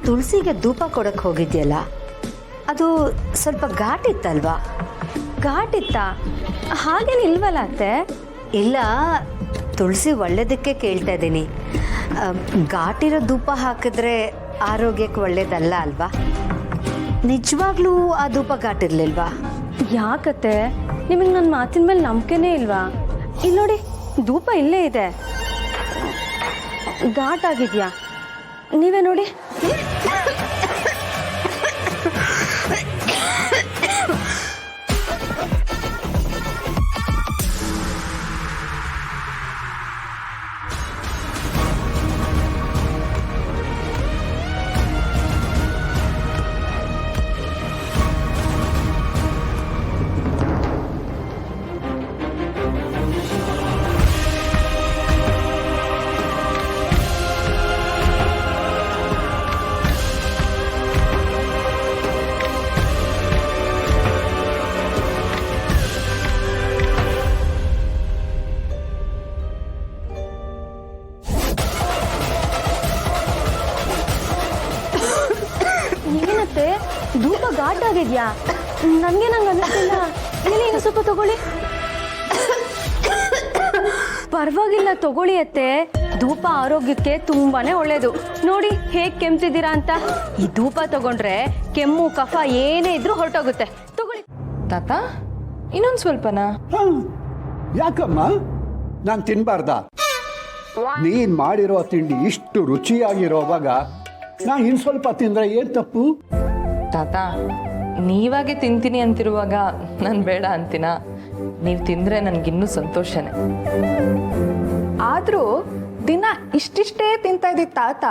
ತುಳಸಿಗೆ ಧೂಪ ಕೊಡಕ್ಕೆ ಹೋಗಿದ್ಯಲ್ಲ, ಅದು ಸ್ವಲ್ಪ ಘಾಟಿತ್ತಲ್ವಾ? ಘಾಟಿತ್ತಾ? ಹಾಗೇನಿಲ್ವಲ್ಲ ಅತ್ತೆ. ಇಲ್ಲ, ತುಳಸಿ ಒಳ್ಳೇದಕ್ಕೆ ಕೇಳ್ತಾ ಇದ್ದೀನಿ. ಘಾಟಿರೋ ಧೂಪ ಹಾಕಿದ್ರೆ ಆರೋಗ್ಯಕ್ಕೆ ಒಳ್ಳೇದಲ್ಲ ಅಲ್ವಾ? ನಿಜವಾಗ್ಲೂ ಆ ಧೂಪ ಘಾಟಿರ್ಲಿಲ್ವಾ? ಯಾಕತ್ತೆ, ನಿಮಗೆ ನನ್ನ ಮಾತಿನ ಮೇಲೆ ನಂಬಿಕೆನೇ ಇಲ್ವಾ? ಇಲ್ಲಿ ನೋಡಿ, ಧೂಪ ಇಲ್ಲೇ ಇದೆ, ಘಾಟ್ ಆಗಿದ್ಯಾ? ನೀವೇ ನೋಡಿ. ಏನತ್ತೆ, ಧೂಪ ಘಾಟ್ ಆಗಿದ್ಯಾ? ನನಗೆ ನಂಗೆ ಅನ್ನಿಸ್ತಿಲ್ಲ. ಇಲ್ಲಿ ಇನ್ನು ಸ್ವಲ್ಪ ತಗೊಳ್ಳಿ. ಪರವಾಗಿಲ್ಲ, ತಗೊಳ್ಳಿ ಅತ್ತೆ. ಧೂಪ ಆರೋಗ್ಯಕ್ಕೆ ತುಂಬಾನೇ ಒಳ್ಳೇದು. ನೋಡಿ ಹೇಗೆ ಕೆಮ್ತಿದ್ದೀರಾ ಅಂತ. ಈ ಧೂಪ ತಗೊಂಡ್ರೆ ಕೆಮ್ಮು ಕಫ ಏನೇ ಇದ್ರೂ ಹೊರಟೋಗುತ್ತೆ. ತಗೊಳ್ಳಿ. ತಾತ, ಇನ್ನೊಂದು ಸ್ವಲ್ಪನಾ? ಯಾಕಮ್ಮ ನಾನು ತಿನ್ಬಾರ್ದ? ನೀನ್ ಮಾಡಿರೋ ತಿಂಡಿ ಇಷ್ಟು ರುಚಿಯಾಗಿರೋವಾಗ ನಾನು ಇನ್ನು ಸ್ವಲ್ಪ ತಿಂದ್ರೆ ಏನು ತಪ್ಪು? ತಾತ, ನೀವಾಗೆ ತಿಂತೀನಿ ಅಂತಿರುವಾಗ ನಾನು ಬೇಡ ಅಂತೀನ? ನೀವು ತಿಂದರೆ ನನಗಿನ್ನೂ ಸಂತೋಷನೇ. ಆದರೂ ದಿನ ಇಷ್ಟಿಷ್ಟೇ ತಿಂತಾ ಇದ್ದಿದ್ದ ತಾತ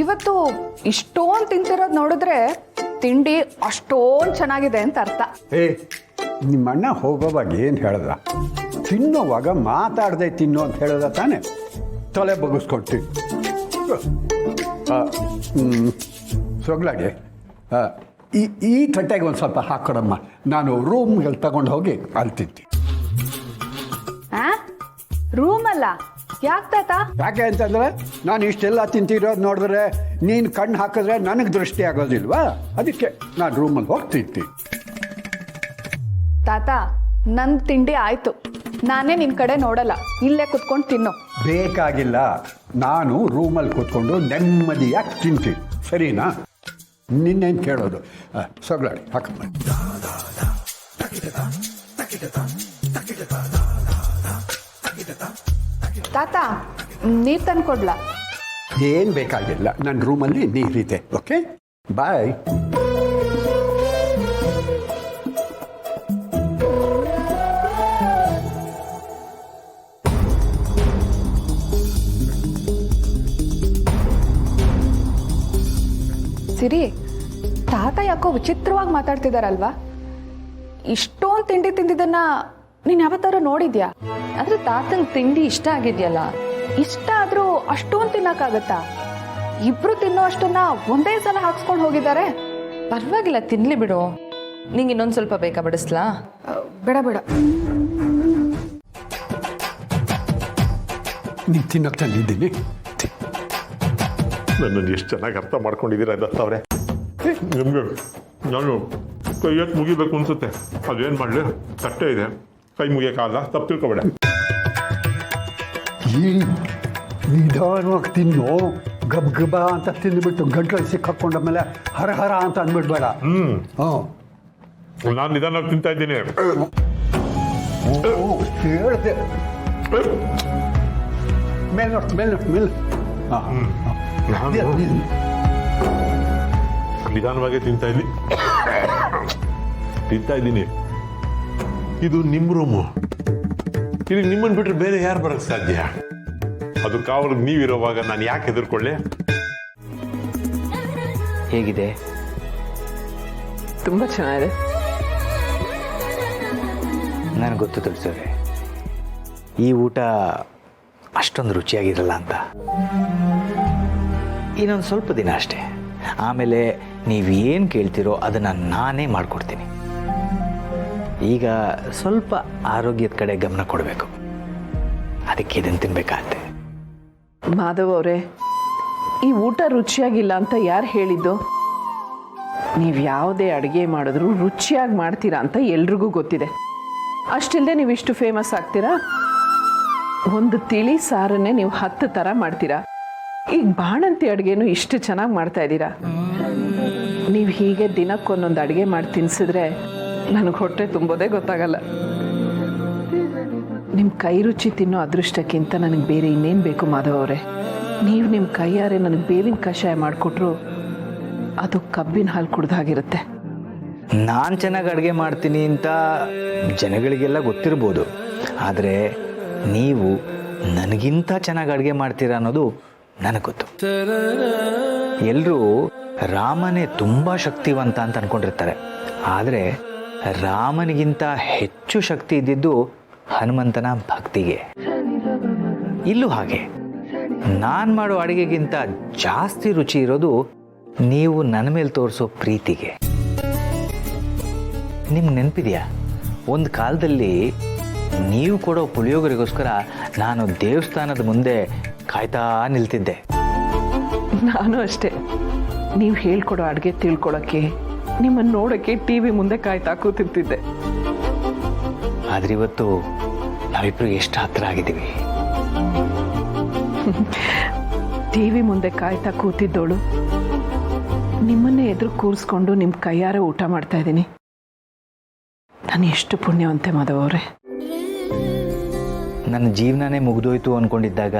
ಇವತ್ತು ಇಷ್ಟೊಂದು ತಿಂತಿರೋದು ನೋಡಿದ್ರೆ ತಿಂಡಿ ಅಷ್ಟೊಂದು ಚೆನ್ನಾಗಿದೆ ಅಂತ ಅರ್ಥ. ನಿಮ್ಮಣ್ಣ ಹೋಗೋವಾಗ ಏನು ಹೇಳ್ದ? ತಿನ್ನೋವಾಗ ಮಾತಾಡದೆ ತಿನ್ನು ಅಂತ ಹೇಳ್ದ ತಾನೆ? ತಲೆ ಬಗ್ಗಿಸ್ಕೊಳ್ತೀನಿ. ಸೊಗ್ಲಾಗೆ ಈ ತಟ್ಟೆಗೆ ಒಂದು ಸ್ವಲ್ಪ ಹಾಕೊಡಮ್ಮ. ನಾನು ರೂಮ್ಗೆ ತಗೊಂಡು ಹೋಗಿ ಅಲ್ಲಿ ತಿಂತೀನಿ. ರೂಮಲ್ಲ? ಯಾಕೆ ತಾತ? ಯಾಕೆ ಅಂತಂದ್ರೆ ನಾನು ಇಷ್ಟೆಲ್ಲ ತಿಂತಿರೋದು ನೋಡಿದ್ರೆ ನೀನು ಕಣ್ಣು ಹಾಕಿದ್ರೆ ನನಗೆ ದೃಷ್ಟಿ ಆಗೋದಿಲ್ವಾ? ಅದಕ್ಕೆ ನಾನು ರೂಮಲ್ಲಿ ಹೋಗಿ ತಿಂತೀನಿ. ತಾತ, ನನ್ನ ತಿಂಡಿ ಆಯ್ತು, ನಾನೇ ನಿನ್ನ ಕಡೆ ನೋಡಲ್ಲ, ಇಲ್ಲೇ ಕುತ್ಕೊಂಡು ತಿನ್ನು. ಬೇಕಾಗಿಲ್ಲ, ನಾನು ರೂಮಲ್ಲಿ ಕೂತ್ಕೊಂಡು ನೆಮ್ಮದಿಯಾಗಿ ತಿಂತೀನಿ, ಸರಿನಾ? ನಿನ್ನೇನು ಕೇಳೋದು? ಸೊಗ್ಲಾಡಿ ಹಾಕಮ್ಮ. ತಾತ, ನೀರು ತಂದು ಕೊಡ್ಲಾ? ಏನು ಬೇಕಾಗಿಲ್ಲ, ನನ್ನ ರೂಮಲ್ಲಿ ನೀರಿದೆ. ಓಕೆ, ಬಾಯ್. ಸಿರಿ, ತಾತ ಯಾಕೋ ವಿಚಿತ್ರವಾಗಿ ಮಾತಾಡ್ತಿದಾರಲ್ವಾ? ಇಷ್ಟೊಂದು ತಿಂಡಿ ತಿಂದಿದ್ದನ್ನ ನೀನು ಯಾವತ್ತಾರು ನೋಡಿದ್ಯಾ? ಆದರೆ ತಾತಂಗೆ ತಿಂಡಿ ಇಷ್ಟ ಆಗಿದೆಯಲ್ಲ. ಇಷ್ಟ ಆದರೂ ಅಷ್ಟೊಂದು ತಿನ್ನಕ್ಕಾಗತ್ತಾ? ಇಬ್ರು ತಿನ್ನೋ ಅಷ್ಟನ್ನ ಒಂದೇ ಸಲ ಹಾಕ್ಸ್ಕೊಂಡು ಹೋಗಿದ್ದಾರೆ. ಪರವಾಗಿಲ್ಲ, ತಿನ್ಲಿ ಬಿಡು. ನಿಂಗೆ ಇನ್ನೊಂದು ಸ್ವಲ್ಪ ಬೇಕಾ ಬಡಿಸ್ಲಾ? ಬೇಡ ಬೇಡ. ನೀನು ತಿನ್ನೋಕೆ ತಂದಿದ್ದೀನಿ. ನನ್ನನ್ನು ಎಷ್ಟು ಚೆನ್ನಾಗಿ ಅರ್ಥ ಮಾಡ್ಕೊಂಡಿದ್ದೀರಾ ದತ್ತವ್ರೆ. ನಿಮಗೆ ನಾನು ಕೈ ಎತ್ತು ಮುಗಿಬೇಕು ಅನ್ಸುತ್ತೆ. ಅದೇನು ಮಾಡಲಿ, ತಟ್ಟೆ ಇದೆ, ಕೈ ಮುಗಿಯೋಕ್ಕಾಗಲ್ಲ, ತಪ್ಪು ತಿಳ್ಕೊಬೇಡ. ನಿಧಾನವಾಗಿ ತಿನ್ನು. ಗಬ್ ಗಬ ಅಂತ ತಿಂದುಬಿಟ್ಟು ಗಂಟಲು ಸಿಕ್ಕಾಕೊಂಡ ಮೇಲೆ ಹರ ಹರ ಅಂತ ಅಂದ್ಬಿಡ್ಬೇಡ. ನಾನು ನಿಧಾನವಾಗಿ ತಿಂತಾ ಇದ್ದೀನಿ. ಹೇಳಿದೆ. ಮೇಲೆ ನೋಡ್ತು, ಮೇಲೆ ನೋಡ್ತು, ಮೇಲೆ. ನಿಧಾನವಾಗಿ ತಿಂತಾ ಇದ್ದೀನಿ. ಇದು ನಿಮ್ಮ ರೂಮು. ಇಲ್ಲಿ ನಿಮ್ಮನ್ನು ಬಿಟ್ಟರೆ ಬೇರೆ ಯಾರು ಬರೋಕ್ಕೆ ಸಾಧ್ಯ? ಅದು ಕಾವಲಿಗೆ ನೀವಿರೋವಾಗ ನಾನು ಯಾಕೆ ಹೆದರ್ಕೊಳ್ಳೆ? ಹೇಗಿದೆ? ತುಂಬ ಚೆನ್ನಾಗಿದೆ. ನನಗೆ ಗೊತ್ತು ತಿಳಿಸೋರೆ, ಈ ಊಟ ಅಷ್ಟೊಂದು ರುಚಿಯಾಗಿರಲ್ಲ ಅಂತ. ಇನ್ನೊಂದು ಸ್ವಲ್ಪ ದಿನ ಅಷ್ಟೇ, ಆಮೇಲೆ ನೀವೇನು ಕೇಳ್ತೀರೋ ಅದನ್ನು ನಾನೇ ಮಾಡಿಕೊಡ್ತೀನಿ. ಈಗ ಸ್ವಲ್ಪ ಆರೋಗ್ಯದ ಕಡೆ ಗಮನ ಕೊಡಬೇಕು, ಅದಕ್ಕೆ ಇದನ್ನು ತಿನ್ಬೇಕಾಗತ್ತೆ. ಮಾಧವ್ ಅವರೇ, ಈ ಊಟ ರುಚಿಯಾಗಿಲ್ಲ ಅಂತ ಯಾರು ಹೇಳಿದ್ದು? ನೀವು ಯಾವುದೇ ಅಡುಗೆ ಮಾಡಿದ್ರು ರುಚಿಯಾಗಿ ಮಾಡ್ತೀರಾ ಅಂತ ಎಲ್ರಿಗೂ ಗೊತ್ತಿದೆ. ಅಷ್ಟಿಲ್ಲದೆ ನೀವು ಇಷ್ಟು ಫೇಮಸ್ ಆಗ್ತೀರಾ? ಒಂದು ತಿಳಿ ಸಾರನ್ನೇ ನೀವು 10 ಥರ ಮಾಡ್ತೀರಾ. ಈಗ ಬಾಣಂತಿ ಅಡುಗೆನೂ ಇಷ್ಟು ಚೆನ್ನಾಗಿ ಮಾಡ್ತಾ ಇದ್ದೀರಾ. ನೀವು ಹೀಗೆ ದಿನಕ್ಕೊಂದೊಂದು ಅಡುಗೆ ಮಾಡಿ ತಿನ್ಸಿದ್ರೆ ನನಗೆ ಹೊಟ್ಟೆ ತುಂಬೋದೇ ಗೊತ್ತಾಗಲ್ಲ. ನಿಮ್ಮ ಕೈ ರುಚಿ ತಿನ್ನೋ ಅದೃಷ್ಟಕ್ಕಿಂತ ನನಗೆ ಬೇರೆ ಇನ್ನೇನು ಬೇಕು ಮಾಧವ್ ಅವರೇ. ನೀವು ನಿಮ್ಮ ಕೈಯಾರೆ ನನಗೆ ಬೇವಿನ ಕಷಾಯ ಮಾಡಿಕೊಟ್ರು ಅದು ಕಬ್ಬಿನ ಹಾಲು ಕುಡ್ದಾಗಿರುತ್ತೆ. ನಾನು ಚೆನ್ನಾಗಿ ಅಡುಗೆ ಮಾಡ್ತೀನಿ ಅಂತ ಜನಗಳಿಗೆಲ್ಲ ಗೊತ್ತಿರ್ಬೋದು, ಆದರೆ ನೀವು ನನಗಿಂತ ಚೆನ್ನಾಗಿ ಅಡುಗೆ ಮಾಡ್ತೀರಾ ಅನ್ನೋದು ನನಗೆ ಗೊತ್ತು. ಎಲ್ಲರೂ ರಾಮನೇ ತುಂಬ ಶಕ್ತಿವಂತ ಅಂತ ಅಂದ್ಕೊಂಡಿರ್ತಾರೆ, ಆದರೆ ರಾಮನಿಗಿಂತ ಹೆಚ್ಚು ಶಕ್ತಿ ಇದ್ದಿದ್ದು ಹನುಮಂತನ ಭಕ್ತಿಗೆ. ಇಲ್ಲೂ ಹಾಗೆ ನಾನು ಮಾಡೋ ಅಡುಗೆಗಿಂತ ಜಾಸ್ತಿ ರುಚಿ ಇರೋದು ನೀವು ನನ್ನ ಮೇಲೆ ತೋರಿಸೋ ಪ್ರೀತಿಗೆ. ನಿಮ್ಗೆ ನೆನಪಿದೆಯಾ, ಒಂದು ಕಾಲದಲ್ಲಿ ನೀವು ಕೊಡೋ ಪುಳಿಯೋಗರೆಗೋಸ್ಕರ ನಾನು ದೇವಸ್ಥಾನದ ಮುಂದೆ ಕಾಯ್ತಾ ನಿಲ್ತಿದ್ದೆ. ನಾನು ಅಷ್ಟೇ, ನೀವು ಹೇಳ್ಕೊಡೋ ಅಡುಗೆ ತಿಳ್ಕೊಳಕ್ಕೆ, ನಿಮ್ಮನ್ನು ನೋಡೋಕ್ಕೆ TV ಮುಂದೆ ಕಾಯ್ತಾ ಕೂತಿರ್ತಿದ್ದೆ. ಆದರೆ ಇವತ್ತು ನಾವಿಬ್ಬರು ಎಷ್ಟು ಹತ್ತಿರ ಆಗಿದ್ದೀವಿ. TV ಮುಂದೆ ಕಾಯ್ತಾ ಕೂತಿದ್ದೋಳು ನಿಮ್ಮನ್ನೇ ಎದುರು ಕೂರಿಸ್ಕೊಂಡು ನಿಮ್ಮ ಕೈಯಾರೆ ಊಟ ಮಾಡ್ತಾ ಇದ್ದೀನಿ. ನಾನು ಎಷ್ಟು ಪುಣ್ಯವಂತೆ ಮಾಧವ್ ಅವರೇ. ನನ್ನ ಜೀವನನೇ ಮುಗಿದೋಯ್ತು ಅಂದ್ಕೊಂಡಿದ್ದಾಗ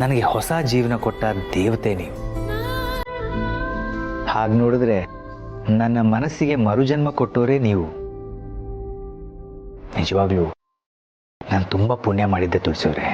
ನನಗೆ ಹೊಸ ಜೀವನ ಕೊಟ್ಟ ದೇವತೆ ನೀವು. ಹಾಗೆ ನೋಡಿದ್ರೆ ನನ್ನ ಮನಸ್ಸಿಗೆ ಮರುಜನ್ಮ ಕೊಟ್ಟೋರೇ ನೀವು. ನಿಜವಾಗ್ಲೂ ನಾನು ತುಂಬ ಪುಣ್ಯ ಮಾಡಿದ್ದೆ ತುಳಸಿಯವರೇ.